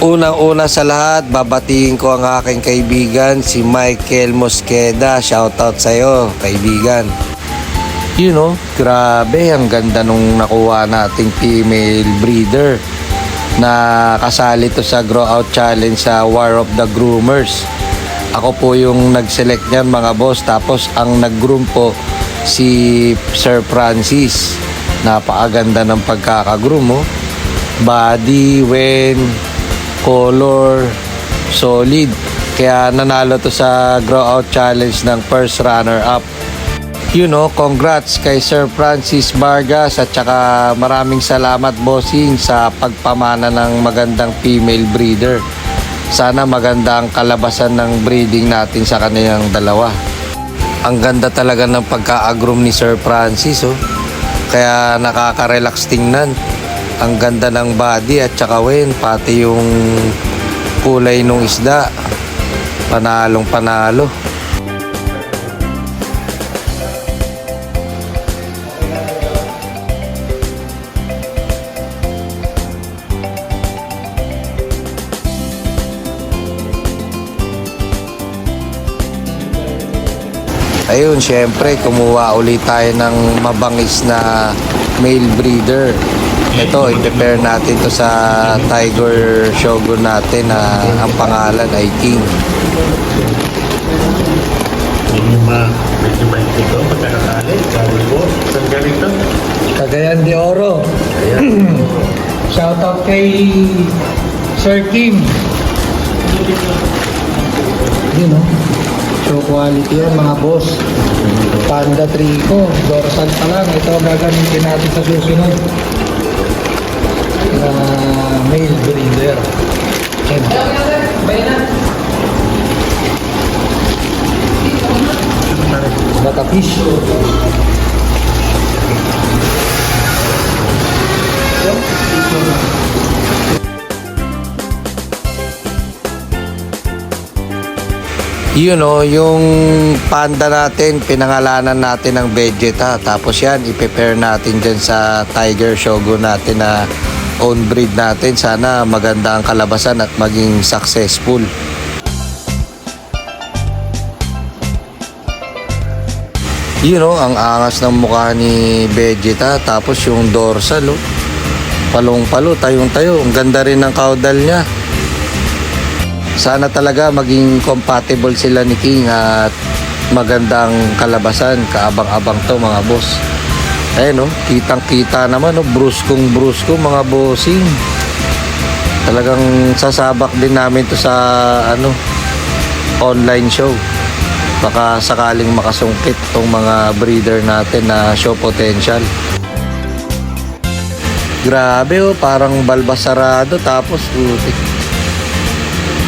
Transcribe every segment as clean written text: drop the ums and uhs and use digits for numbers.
Unang-una sa lahat, babatiin ko ang aking kaibigan, si Michael Mosqueda. Shoutout sa'yo, kaibigan. Grabe, ang ganda nung nakuha nating female breeder na kasali to sa Grow Out Challenge sa War of the Groomers. Ako po yung nag-select niyan, mga boss. Tapos ang nag-groom po si Sir Francis. Napakaganda ng pagkakagroom, oh. Body, wen, color, solid. Kaya nanalo to sa Grow Out Challenge ng first runner-up. Congrats kay Sir Francis Vargas at saka maraming salamat, bossing, sa pagpamana ng magandang female breeder. Sana maganda ang kalabasan ng breeding natin sa kanilang dalawa. Ang ganda talaga ng pagka-agroom ni Sir Francis, oh. Kaya nakaka-relax tingnan. Ang ganda ng body at saka pati yung kulay ng isda. Panalong panalo. Ayun, syempre kumuha ulit tayo ng mabangis na male breeder. Ito, i-prepare natin to sa Tiger Shogun natin na ang pangalan ay King. Medyo mahigpit ito, pagkakakali. Galing po. Saan galing ito? Cagayan de Oro. Shoutout kay Sir Kim. Show quality yan, mga boss. Panda Trico, dorsal pa lang. Ito ang gagamitin natin sa susunod na male breeder. Batafish. Yung panda natin, pinangalanan natin ng Vegeta. Tapos yan, i-prepare natin dyan sa Tiger Shogun natin na own breed natin. Sana maganda ang kalabasan at maging successful. Ang angas ng mukha ni Vegeta. Tapos yung dorsal, palong-palo, tayong-tayo. Ang ganda rin ng caudal niya. Sana talaga maging compatible sila ni King at magandang kalabasan. Kaabang-abang to, mga boss. Ayun, kitang-kita naman, bruskong-brusko, mga bossing. Talagang sasabak din namin to sa online show. Baka sakaling makasungkit tong mga breeder natin na show potential. Grabe, parang balbasarado. Tapos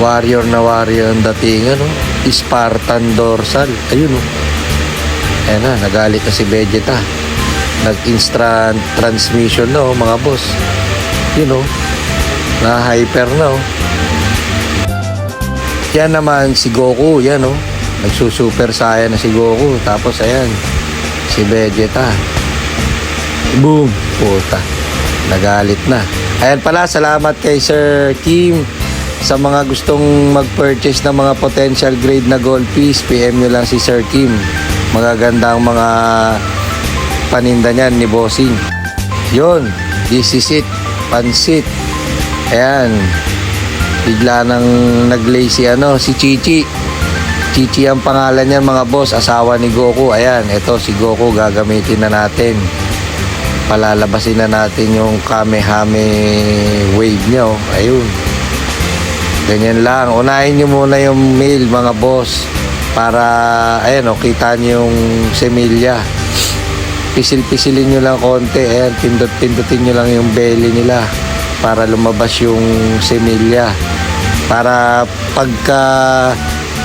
warrior na warrior ang datingan, Spartan dorsal. Ayun, Ayan na, nagalit na si Vegeta. Nag-instant transmission na, mga boss. Na-hyper na, Yan naman si Goku, yan, Nagsusuper Saiyan na si Goku. Tapos ayan, si Vegeta. Boom! Puta. Nagalit na. Ayan pala, salamat kay Sir Kim. Sa mga gustong mag-purchase ng mga potential grade na gold piece, PM nyo lang si Sir Kim. Magaganda ang mga paninda niyan ni Bossing. Yun, this is it. Pansit. Ayan. Bigla nang nag-lay si Chichi. Chichi ang pangalan niyan, mga boss. Asawa ni Goku. Ayan, ito si Goku. Gagamitin na natin. Palalabasin na natin yung Kamehame wave niya, Ayun. Ganyan lang. Unahin nyo muna yung male, mga boss. Para, kita nyo yung semilya. Pisil-pisilin nyo lang konti. Ayan, pindot-pindutin nyo lang yung belly nila. Para lumabas yung semilya. Para pagka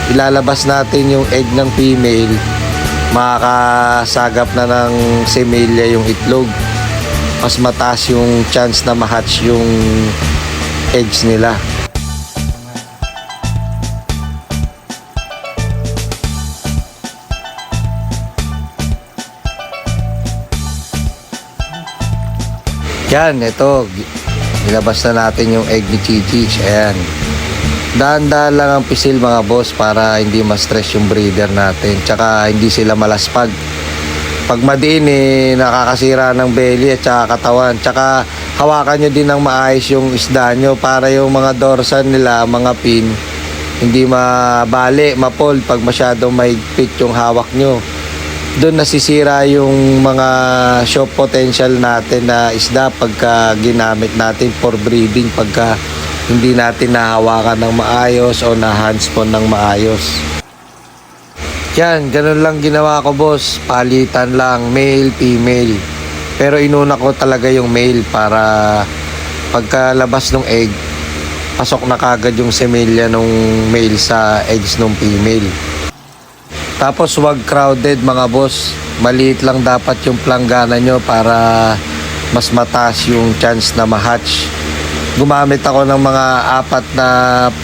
ilalabas natin yung egg ng female, makakasagap na ng semilya yung itlog. Mas mataas yung chance na ma-hatch yung eggs nila. Yan, ito. Nilabas na natin yung egg ni Chichich. Ayan. Dahan-dahan lang ang pisil mga boss para hindi ma-stress yung breeder natin. Tsaka hindi sila malaspag. Pag madiin nakakasira ng belly at tsaka katawan. Tsaka hawakan nyo din ng maayos yung isda nyo para yung mga dorsal nila, mga pin, hindi mabali, mapol pag masyadong mahigpit yung hawak nyo. Doon nasisira yung mga show potential natin na isda pagka ginamit natin for breeding, pagka hindi natin nahawakan ng maayos o na-hands-on ng maayos. Yan, ganun lang ginawa ko boss. Palitan lang, male, female. Pero inuna ko talaga yung male para pagkalabas ng egg, pasok na kagad yung semilya nung male sa eggs nung female. Tapos wag crowded mga boss. Maliit lang dapat yung planggana nyo para mas mataas yung chance na ma-hatch. Gumamit ako ng mga 4 na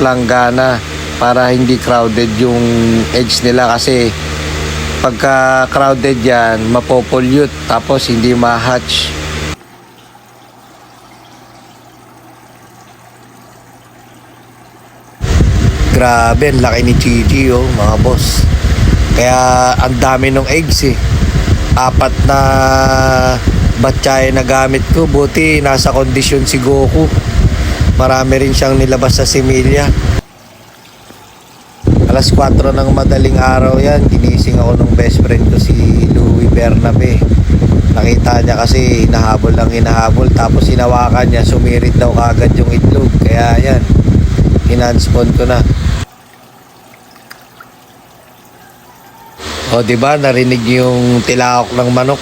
planggana para hindi crowded yung eggs nila, kasi pagka crowded yan mapopollute tapos hindi ma-hatch. Grabe, ang laki ni Chichi mga boss. Kaya ang dami ng eggs 4 na batyahe na gamit ko. Buti nasa kondisyon si Goku. Marami rin siyang nilabas sa similya. Alas 4 ng madaling araw yan, ginising ako ng best friend ko si Louie Bernabe. Nakita niya kasi hinahabol, tapos hinawakan niya, sumirit daw kagad yung itlog. Kaya yan, hinanspon ko na. O diba, narinig yung tilaok ng manok.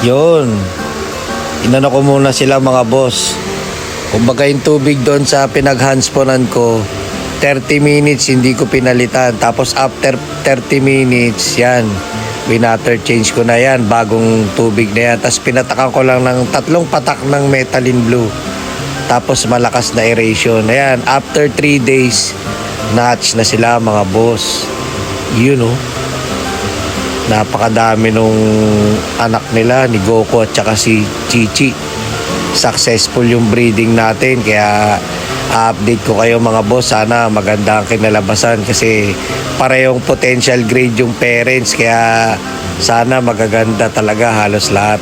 Yun. Inano ko muna sila mga boss. Kumbaga yung tubig doon sa pinaghandsponan ko, 30 minutes hindi ko pinalitan. Tapos after 30 minutes, yan, winater change ko na yan, bagong tubig na yan. Tapos pinatakan ko lang ng 3 patak ng methylene blue. Tapos malakas na aeration. Ayan, after 3 days, na-hatch na sila mga boss. Yun napakadami nung anak nila ni Goku at saka si Chichi. Successful yung breeding natin, kaya update ko kayo mga boss. Sana maganda ang kinalabasan kasi parehong potential grade yung parents, kaya sana magaganda talaga halos lahat.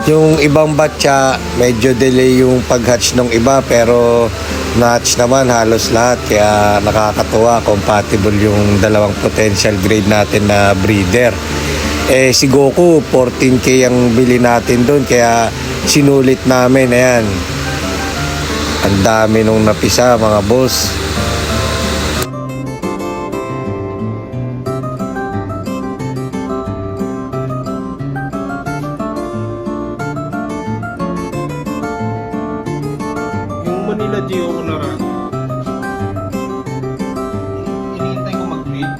Yung ibang batcha, medyo delay yung pag-hatch ng iba pero na-hatch naman halos lahat kaya nakakatuwa, compatible yung dalawang potential grade natin na breeder. Si Goku 14K ang bili natin doon kaya sinulit namin, ayan. Ang dami nung napisa mga boss. Yung Manila Geo ko na rin. Hinihintay ko mag-breed.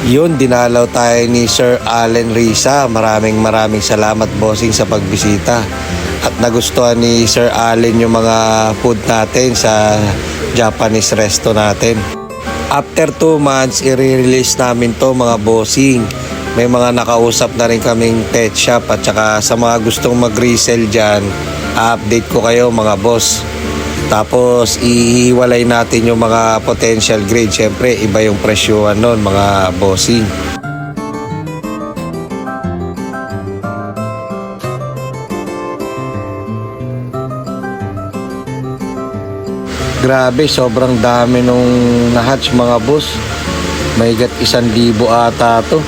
Yun, dinalaw tayo ni Sir Allen Risa. Maraming salamat bossing sa pagbisita. At nagustuhan ni Sir Allen yung mga food natin sa Japanese resto natin. After 2 months, i-release namin to mga bossing. May mga nakausap na rin kaming pet shop at saka sa mga gustong mag-resell dyan, update ko kayo mga boss. Tapos ihiwalay natin yung mga potential grade. Siyempre, iba yung presyohan nun mga bossing. Grabe, sobrang dami nung na-hatch mga boss. May 1,000 ata to.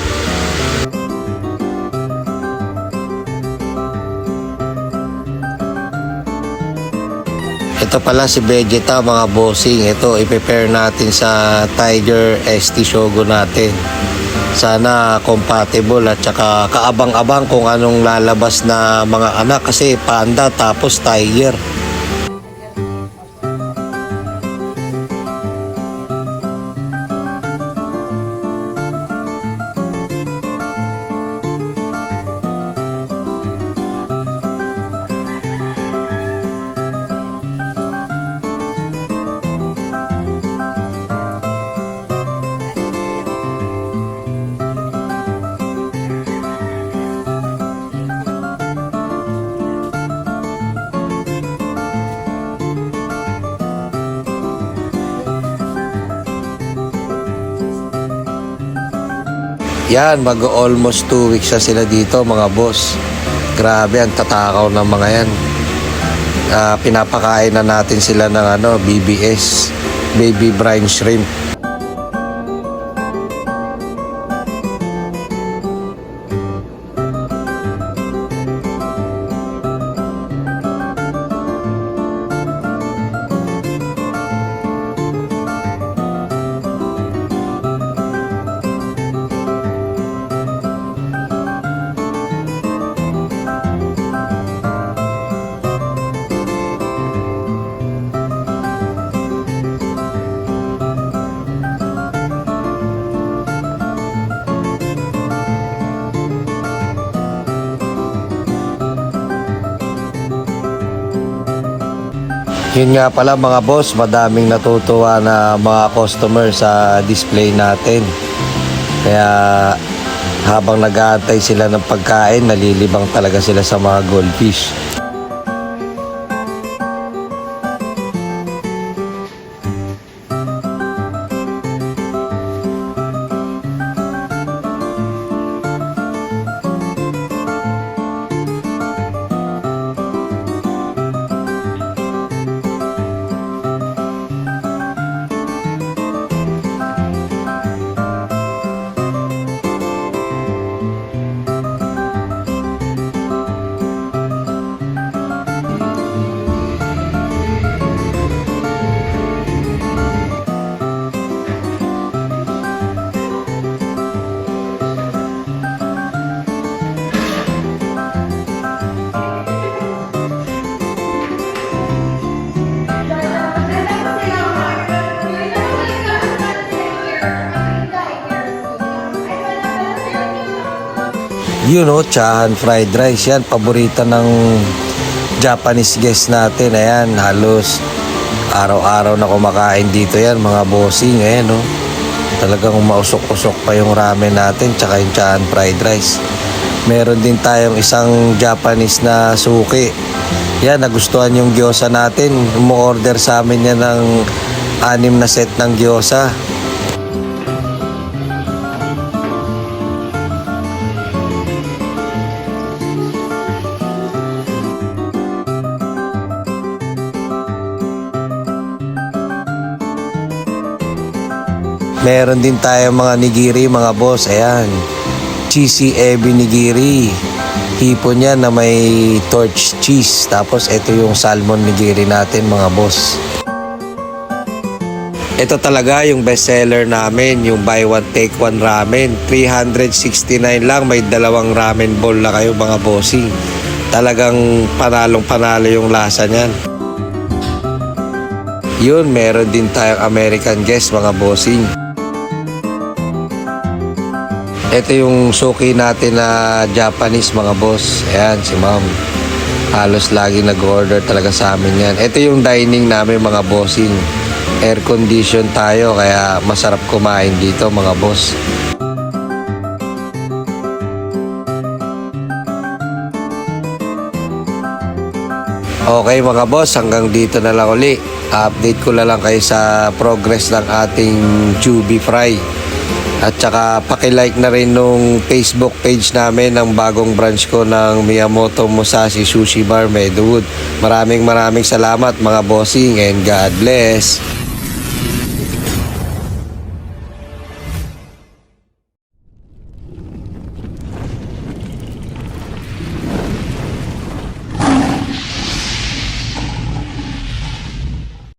Ito pala si Vegeta mga bossing. Ito i-prepare natin sa Tiger ST Shogun natin. Sana compatible at saka kaabang-abang kung anong lalabas na mga anak kasi panda tapos tiger. Yan, mag-almost 2 weeks na sila dito mga boss. Grabe, ang tatakaw ng mga yan. Pinapakain na natin sila ng BBS, baby brine shrimp. Yun nga pala mga boss, madaming natutuwa na mga customer sa display natin. Kaya habang nag-aantay sila ng pagkain, nalilibang talaga sila sa mga goldfish. Yun tsahan fried rice. Yan, paborito ng Japanese guest natin. Ayan, halos araw-araw na kumakain dito yan mga bossing. Ayan talagang mausok-usok pa yung ramen natin tsaka yung tsahan fried rice. Meron din tayong isang Japanese na suki. Yan, nagustuhan yung gyoza natin. Umu-order sa amin yan ng 6 na set ng gyoza. Meron din tayong mga nigiri mga boss. Ayan. Cheesy ebi nigiri. Hipon yan na may torch cheese. Tapos ito yung salmon nigiri natin mga boss. Ito talaga yung bestseller namin, yung buy one take one ramen. 369 lang, may dalawang ramen bowl na kayo mga bossing. Talagang panalong panalo yung lasa niyan. Yun, meron din tayong American guest mga bossing. Ito yung suki natin na Japanese mga boss. Ayan, si ma'am. Halos lagi nag-order talaga sa amin yan. Ito yung dining namin mga bossing. Air condition tayo kaya masarap kumain dito mga boss. Okay mga boss, hanggang dito na lang uli. Update ko na lang kayo sa progress ng ating Chubby Fry. At saka pakilike na rin nung Facebook page namin ng bagong branch ko ng Miyamoto Musashi Sushi Bar Meadowood. Maraming salamat mga bossing and God bless.